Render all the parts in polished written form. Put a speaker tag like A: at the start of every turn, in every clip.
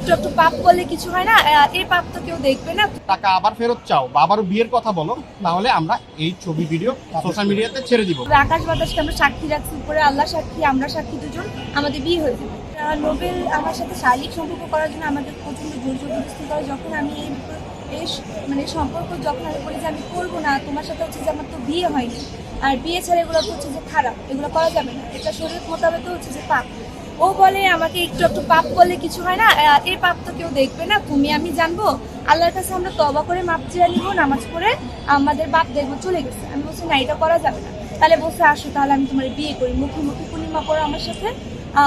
A: একটু একটু পাপ করলে কিছু হয় না, এই পাপ তো কেউ দেখবে না।
B: টাকা আবার ফেরত চাও বা আবারও বিয়ের কথা বলো, তাহলে আমরা এই ছবি ভিডিও সোশ্যাল মিডিয়াতে ছেড়ে দিব।
A: আকাশ বাতাসকে আমরা সাক্ষী রাখছি, উপরে আল্লাহ সাক্ষী, আমরা সাক্ষী, দুজন আমাদের বিয়ে হয়ে যাবে। নোবেল আমার সাথে শারীরিক সম্পর্ক করার জন্য আমাদের প্রচন্ড জোর জবরদস্তি করে। যখন আমি এই মানে সম্পর্ক যখন আমি বলি যে আমি করবো না তোমার সাথে, হচ্ছে যে আমার তো বিয়ে হয়নি, আর বিয়ে ছাড়া এগুলো হচ্ছে যে খারাপ, এগুলো করা যাবে না, এটা শরীর মোতাবেক হচ্ছে যে পাপ। ও বলে আমাকে একটু একটু পাপ করলে কিছু হয় না, এই পাপ তো কেউ দেখবে না, তুমি আমি জানবো। আল্লাহর কাছে আমরা তওবা করে মাপ চেয়ে নিব, নামাজ পড়ে আমাদের বাপ দেখবো চলে গেছে। আমি বলছি না, এটা করা যাবে না। তাহলে বলছে আসো তাহলে আমি তোমার বিয়ে করি, মুখে মুখে কুলিমা পড়ো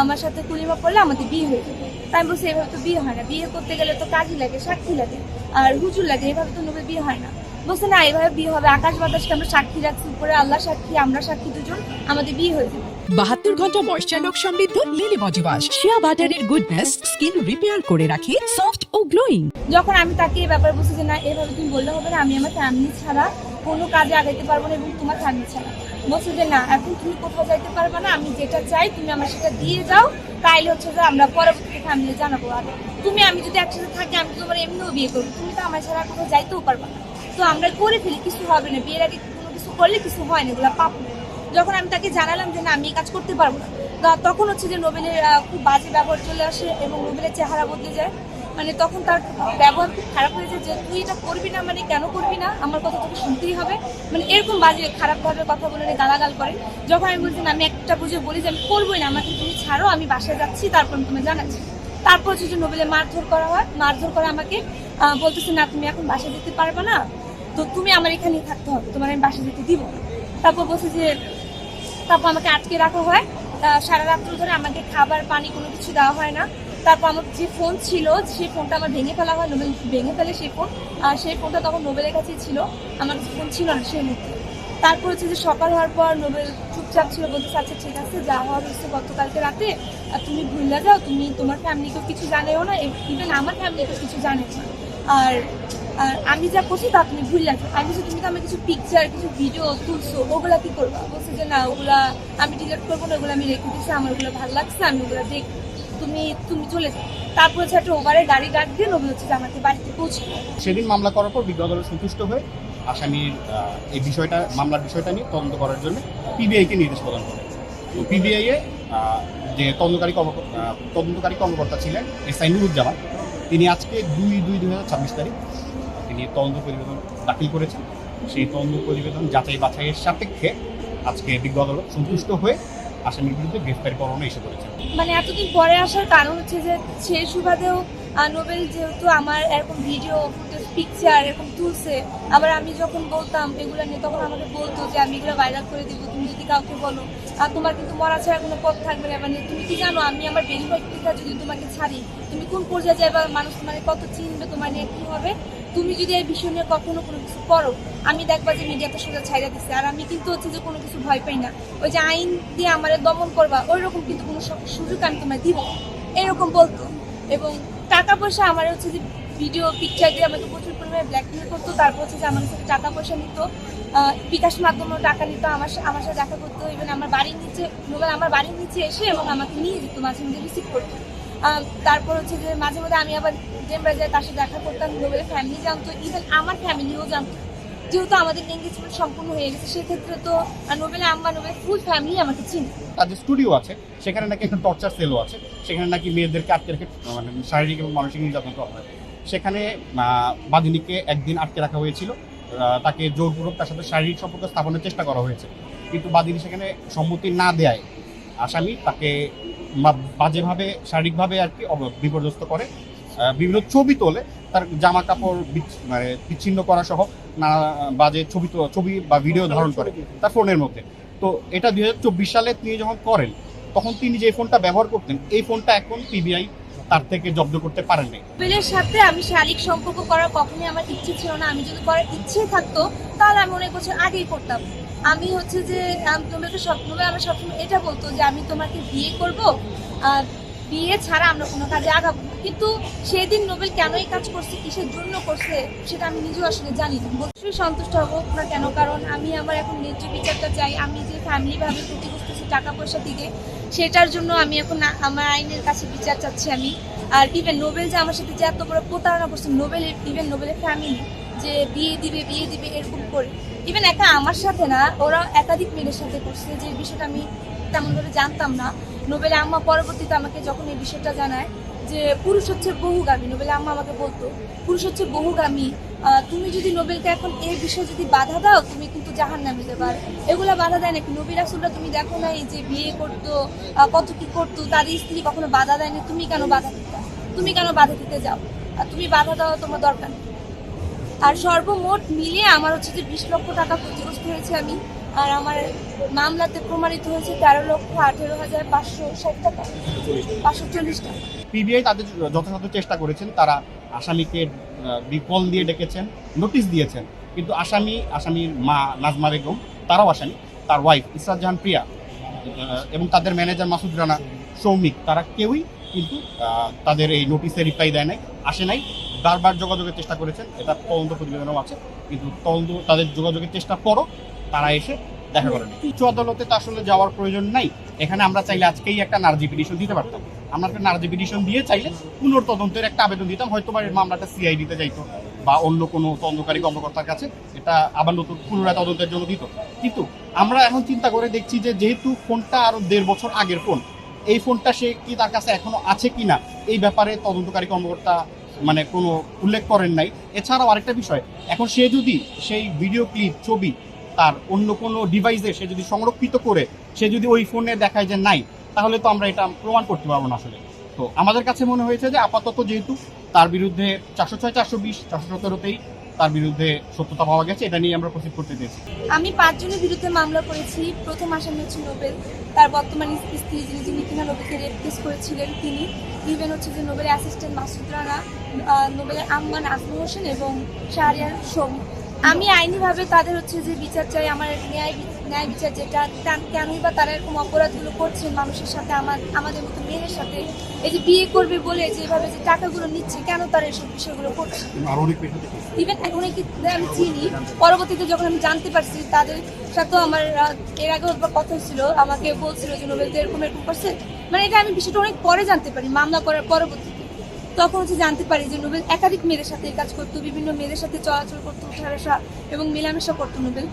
A: আমার সাথে কুলিমা পড়লে আমাদের বিয়ে হয়ে যাবে। তাই আমি বলছি এভাবে তো বিয়ে হয় না, বিয়ে করতে গেলে তো কাজী লাগে, সাক্ষী লাগে, আর হুজুর লাগে, এভাবে তো নোবেল বিয়ে হয় না। বলছে না, এভাবে বিয়ে হবে, আকাশ বাতাসকে আমরা সাক্ষী রাখছি, উপরে আল্লাহ সাক্ষী, আমরা সাক্ষী, দুজন আমাদের বিয়ে হয়ে যাবে।
C: 72 ঘন্টা ময়েশ্চার লক সমৃদ্ধ লিলি বডি ওয়াশ, শিয়া বাটারের গুডনেস স্কিন রিপেয়ার করে রাখে সফট ও গ্লোয়িং।
A: যখন আমি তাকে এই ব্যাপারে বলছি যে না, এভাবে তুমি বললে হবে না, আমি আমার ফ্যামিলি ছাড়া কোনো কাজে আগাইতে পারবো না, এবং তোমার ফ্যামিলি ছাড়া। বলছে যে না, এখন তুমি কোথাও যাইতে পারবে না, আমি যেটা চাই তুমি আমার সেটা দিয়ে যাও, তাইলে হচ্ছে যে আমরা পরবর্তীতে ফ্যামিলি জানাবো। আর তুমি আমি যদি একসাথে থাকি, আমি তোমার এমনিও বিয়ে করবো, তুমি তো আমার ছাড়া কোথাও যাইতেও পারবে না। তো আমরা করে ফেলি, কিছু হবে না, বিয়ের আগে কোনো কিছু করলে কিছু হয় না, এগুলো পাপ। যখন আমি তাকে জানালাম যে না, আমি এই কাজ করতে পারবো না, তখন হচ্ছে যে নোবেলের খুব বাজে ব্যবহার চলে আসে, এবং নোবেলের চেহারা বদলে যায়। মানে তখন তার ব্যবহার খুব খারাপ হয়ে যায়, যে তুই এটা করবি না, মানে কেন করবি না, আমার কথা তোকে শুনতেই হবে, মানে এরকম বাজে খারাপভাবে কথা বলে গালাগাল করে। যখন আমি বলছি না, আমি একটা বুঝে বলি যে আমি করবোই না, আমাকে তুমি ছাড়ো, আমি বাসায় যাচ্ছি, তারপর আমি তোমায় জানাচ্ছি। তারপর হচ্ছে যে নোবেলে মারধর করা হয়, মারধর করে আমাকে বলতেছে না, তুমি এখন বাসায় যেতে পারবে না, তো তুমি আমার এখানেই থাকতে হবে, তোমার আমি বাসায় যেতে দিব না। তারপর বলছে যে, তারপর আমাকে আটকে রাখা হয়, সারা রাত্র ধরে আমাকে খাবার পানি কোনো কিছু দেওয়া হয় না। তারপর আমার যে ফোন ছিল, সেই ফোনটা আমার ভেঙে ফেলা হয়, নোবেল ভেঙে ফেলে সেই ফোন, আর সেই ফোনটা তখন নোবেলের কাছেই ছিল, আমার ফোন ছিল না সেই মুহূর্তে। তারপর হচ্ছে যে সকাল হওয়ার পর নোবেল চুপচাপ ছিল, বলতেছে আচ্ছা ঠিক আছে, যা হওয়ার হচ্ছে গতকালকে রাতে, আর তুমি ভুলে যাও, তুমি তোমার ফ্যামিলিকেও কিছু জানেও না, ইভেন আমার ফ্যামিলিকেও কিছু জানে না, আর আমি যা করছি তা তুমি ভুল লাগবে। আমি বলছি তুমি তো আমি কিছু পিকচার কিছু ভিডিও তুলছো, ওগুলা কি করবা? বলছে যে না, ওগুলা আমি ডিলিট করবো না, ওগুলো আমি রেখে দিচ্ছি, আমার ওগুলো ভালো লাগছে, আমি ওগুলো দেখবো, তুমি চলে যাও। তারপর হচ্ছে একটা ওভারে গাড়ি ডাক দিয়ে নোবেল হচ্ছে যে আমাকে বাড়িতে পৌঁছে।
B: সেদিন মামলা করার পর বিজ্ঞ আদালত সন্তুষ্ট হয়ে আসামির এই বিষয়টা, মামলার বিষয়টা নিয়ে তদন্ত করার জন্য পিবিআইকে নির্দেশ প্রদান করে। তো পিবিআই এ যে তদন্তকারী কর্মকর্তা ছিলেন এসআই নুরুজ্জামান, তিনি আজকে 2/2/2026 তারিখ তিনি তদন্ত প্রতিবেদন দাখিল করেছেন। সেই তদন্ত প্রতিবেদন যাচাই বাছাইয়ের সাপেক্ষে আজকে বিজ্ঞ আদালত সন্তুষ্ট হয়ে আসামির বিরুদ্ধে গ্রেফতারি পরোয়ানা ইস্যু করেছেন।
A: মানে এতদিন পরে আসার কারণ হচ্ছে যে সেই সুবাদেও নোবেল যেহেতু আমার এরকম ভিডিও ফুটেজ পিকচার এরকম তুলছে, আবার আমি যখন বলতাম এগুলো নিয়ে, তখন আমাকে বলতো যে আমি এগুলো ভাইরাল করে দিব, তুমি যদি কাউকে বলো আর তোমার কিন্তু মরা ছাড়া কোনো পথ থাকবে না। মানে তুমি কি জানো, আমি আমার বেরিবাইটা যদি তোমাকে ছাড়ি, তুমি কোন পর্যায়ে যাবে, মানুষ মানে কত চিনবে, তোমার নিয়ে কী হবে। তুমি যদি এই বিষয় নিয়ে কখনো কোনো কিছু করো, আমি দেখবা যে মিডিয়াতে সোজা ছাইড়া দিচ্ছে। আর আমি কিন্তু হচ্ছে যে কোনো কিছু ভয় পাই না, ওই যে আইন দিয়ে আমার দমন করবা ওই রকম কিন্তু কোনো সুযোগ আমি তোমায় দিব, এরকম বলতো। এবং টাকা পয়সা আমার হচ্ছে যে ভিডিও পিকচার দিয়ে আমাকে প্রচুর পরিমাণে ব্ল্যাকমেল করতো। তারপর হচ্ছে যে আমার সাথে টাকা পয়সা নিত, বিকাশ মাধ্যমেও টাকা নিত, আমার সাথে দেখা করতো। ইভেন আমার বাড়ির নিচে, নোবেল আমার বাড়ির নিচে এসে এবং আমাকে নিয়ে যেত, মাঝে মাঝে রিসিভ করতো। তারপর হচ্ছে যে মাঝে মাঝে আমি আবার ডেমরা যাই, তার সাথে দেখা করতাম, নোবেলের ফ্যামিলি জানতো, ইভেন আমার ফ্যামিলিও জানতো। যেহেতু আমাদের এঙ্গেজমেন্ট সম্পূর্ণ হয়ে গেছে, সেক্ষেত্রে তো নোবেলের আম্মা, নোবেলের ফুল ফ্যামিলি আমাকে চিনি।
B: তার যে স্টুডিও আছে সেখানে নাকি একটা টর্চার সেলও আছে, সেখানে নাকি মেয়েদেরকে আটকে রেখে মানে শারীরিক এবং মানসিক নির্যাতন করা হয়। সেখানে বাদিনীকে একদিন আটকে রাখা হয়েছিল, তাকে জোরপূর্বক তার সাথে শারীরিক সম্পর্ক স্থাপনের চেষ্টা করা হয়েছে, কিন্তু বাদিনী সেখানে সম্মতি না দেয় আসামি তাকে বাজেভাবে শারীরিকভাবে আর কি বিপর্যস্ত করে, বিভিন্ন ছবি তোলে, তার জামা কাপড় মানে বিচ্ছিন্ন করা সহ নানা বাজে ছবি বা ভিডিও ধারণ করে তার ফোনের মধ্যে। তো এটা 2024 সালে তিনি যখন করেন, তখন তিনি যে ফোনটা ব্যবহার করতেন, এই ফোনটা এখন পিবিআই তার থেকে জব্দ করতে পারেন নাই।
A: নোবেলের সাথে আমি শারীরিক সম্পর্ক করার কখনোই আমার ইচ্ছে ছিল না। আমি যদি করার ইচ্ছে থাকতো তাহলে আমি অনেক বছর আগেই করতাম। আমি হচ্ছে যে নোবেলকে নোবেল আমার সবসময় এটা বলতো যে আমি তোমাকে বিয়ে করবো, বিয়ে ছাড়া আমরা কোনো কাজে আগাবো না। কিন্তু সেদিন নোবেল কেন এই কাজ করছে, কিসের জন্য করছে, সেটা আমি নিজেও আসলে জানি না। অবশ্যই সন্তুষ্ট হবো না কেন, কারণ আমি আমার এখন ন্যায্য বিচারটা চাই। আমি যে ফ্যামিলিভাবে ক্ষতি করতেছি টাকা পয়সা দিকে, সেটার জন্য আমি এখন আমার আইনের কাছে বিচার চাচ্ছি। আমি আর ইভেন নোবেল যে আমার সাথে যে এত বড় প্রতারণা করছে, নোবেলের ফ্যামিলি যে বিয়ে দিবে এরকম করে, ইভেন একা আমার সাথে না, ওরা একাধিক মেয়েদের সাথে করছে, যে বিষয়টা আমি তেমনভাবে জানতাম না। নোবেলের আম্মা পরবর্তীতে আমাকে যখন এই বিষয়টা জানায় যে পুরুষ হচ্ছে বহুগামী, নোবেলের আম্মা আমাকে বলতো পুরুষ হচ্ছে বহুগামী, তুমি যদি নোবেলকে এখন এই বিষয়ে যদি বাধা দাও তুমি কিন্তু জাহান্নামে যাবে। আর এগুলা বাধা দেয় নাকি? নবী রাসূলরা তুমি দেখো না এই যে বিয়ে করতো, কত কি করতো, তাদের স্ত্রী কখনো বাধা দেয়নি, তুমি কেন বাধা দিতে, তুমি কেন বাধা দিতে যাও? আর তুমি বাধা দেওয়া তোমার দরকার নেই। আর সর্বমোট মিলিয়ে আমার হচ্ছে যে 20 লক্ষ টাকা ক্ষতিগ্রস্ত হয়েছে আমি, আর আমার মামলাতে প্রমাণিত হয়েছে 13,18,560 টাকা, 540 টাকা।
B: পিবিআই তাদের যথাযথ চেষ্টা করেছেন, তারা আসামিকে কল দিয়ে ডেকেছেন, নোটিশ দিয়েছেন, কিন্তু আসামির মা নাজমা বেগম, তারাও আসামি, তার ওয়াইফ ইসরাত জাহান প্রিয়া এবং তাদের ম্যানেজার মাসুদ রানা, সৌমিক, তারা কেউই কিন্তু তাদের এই নোটিশে রিপ্লাই দেয় নাই, আসে নাই। বারবার যোগাযোগের চেষ্টা করেছেন, এটা তদন্ত প্রতিবেদনও আছে, কিন্তু তাদের যোগাযোগের চেষ্টা পরও তারা এসে দেখা করেনি। উচ্চ আদালতে তো আসলে যাওয়ার প্রয়োজন নাই, এখানে আমরা চাইলে আজকেই একটা নার্জি পিটিশন দিতে পারতাম। আমরা একটা নার্জি পিটিশন দিয়ে চাইলে পুনর্তদন্তের একটা আবেদন দিতাম, হয়তো বা এর মামলাটা সিআইডিতে যাইতো বা অন্য কোনো তদন্তকারী কর্মকর্তার কাছে, এটা আবার নতুন পুনরায় তদন্তের জন্য দিত। কিন্তু আমরা এখন চিন্তা করে দেখছি যে যেহেতু ফোনটা আরো 1.5 বছর আগের ফোন, এই ফোনটা সে কি তার কাছে এখনো আছে কিনা এই ব্যাপারে তদন্তকারী কর্মকর্তা মানে কোনো উল্লেখ করেন নাই। এছাড়াও আরেকটা বিষয়, এখন সে যদি সেই ভিডিও ক্লিপ, ছবি তার অন্য কোনো ডিভাইসে সে যদি সংরক্ষিত করে সে যদি ওই ফোনে দেখায় যে নাই, তাহলে তো আমরা এটা প্রমাণ করতে পারবো না আসলে। তো আমাদের কাছে মনে হয়েছে যে আপাতত যেহেতু তার বিরুদ্ধে 406, 420, 417তেই তার বিরুদ্ধে সত্যতা পাওয়া গেছে, এটা নিয়ে আমরা প্রসিড করতে চেয়েছি।
A: আমি 5 জনের বিরুদ্ধে মামলা করেছি। প্রথম আসামি হচ্ছে নোবেল, তার বর্তমান স্ত্রী যিনি কিনা নোবেলকে রেপ কেস করেছিলেন তিনি, ইভেন হচ্ছে যে নোবেলের অ্যাসিস্ট্যান্ট মাসুদ রানা, নোবেলের আম্মা নাজমুল হোসেন এবং শাহরিয়ার সৌমি। আমি আইনিভাবে তাদের হচ্ছে যে বিচার চাই, আমার ন্যায় বিচার, যেটা কেনই বা তারা এরকম অপরাধগুলো করছেন মানুষের সাথে, আমাদের মতো মেয়েদের সাথে, এই যে বিয়ে করবে বলে যেভাবে যে টাকাগুলো নিচ্ছে, কেন তারা এসব বিষয়গুলো করছে? ইভেন এখন আমি চিনি, পরবর্তীতে যখন আমি জানতে পারছি তাদের সাথেও আমার এর আগে কথা হয়েছিল, আমাকে বলছিল যে নোবেল এরকম করছে, মানে এটা আমি বিষয়টা অনেক পরে জানতে পারি, মামলা করার পরবর্তীতে। তখন হচ্ছে জানতে পারি যে নোবেল একাধিক মেয়েদের সাথে কাজ করতো, বিভিন্ন মেয়েদের সাথে চলাচল করতো, উঠাবসা এবং মেলামেশা করতো নোবেল।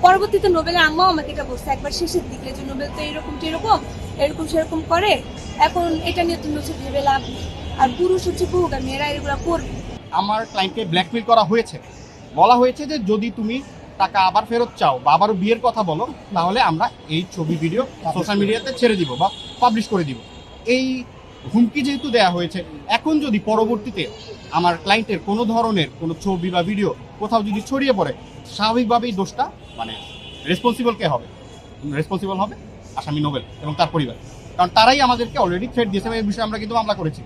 A: পরবর্তীতে নোবেলের আম্মাও আমাকে এটা বলছে একবার শেষের দিকে, যে নোবেল তো এরকম সেরকম করে, এখন এটা নিয়ে তুমি হচ্ছে ভেবে লাভ নেই। আর পুরুষ হচ্ছে বহুগামী, এরা এগুলো করবে।
B: আমার ক্লায়েন্টকে ব্ল্যাকমেল করা হয়েছে, বলা হয়েছে যে যদি তুমি টাকা আবার ফেরত চাও বা আবারও বিয়ের কথা বলো, তাহলে আমরা এই ছবি ভিডিও সোশ্যাল মিডিয়াতে ছেড়ে দিব বা পাবলিশ করে দিব। এই হুমকি যেহেতু দেওয়া হয়েছে, এখন যদি পরবর্তীতে আমার ক্লায়েন্টের কোনো ধরনের কোনো ছবি বা ভিডিও কোথাও যদি ছড়িয়ে পড়ে, স্বাভাবিকভাবেই দোষটা মানে রেসপন্সিবল হবে আসামি নোবেল এবং তার পরিবার, কারণ তারাই আমাদেরকে অলরেডি থ্রেট দিয়েছে, এই বিষয়ে আমরা কিন্তু মামলা করেছি।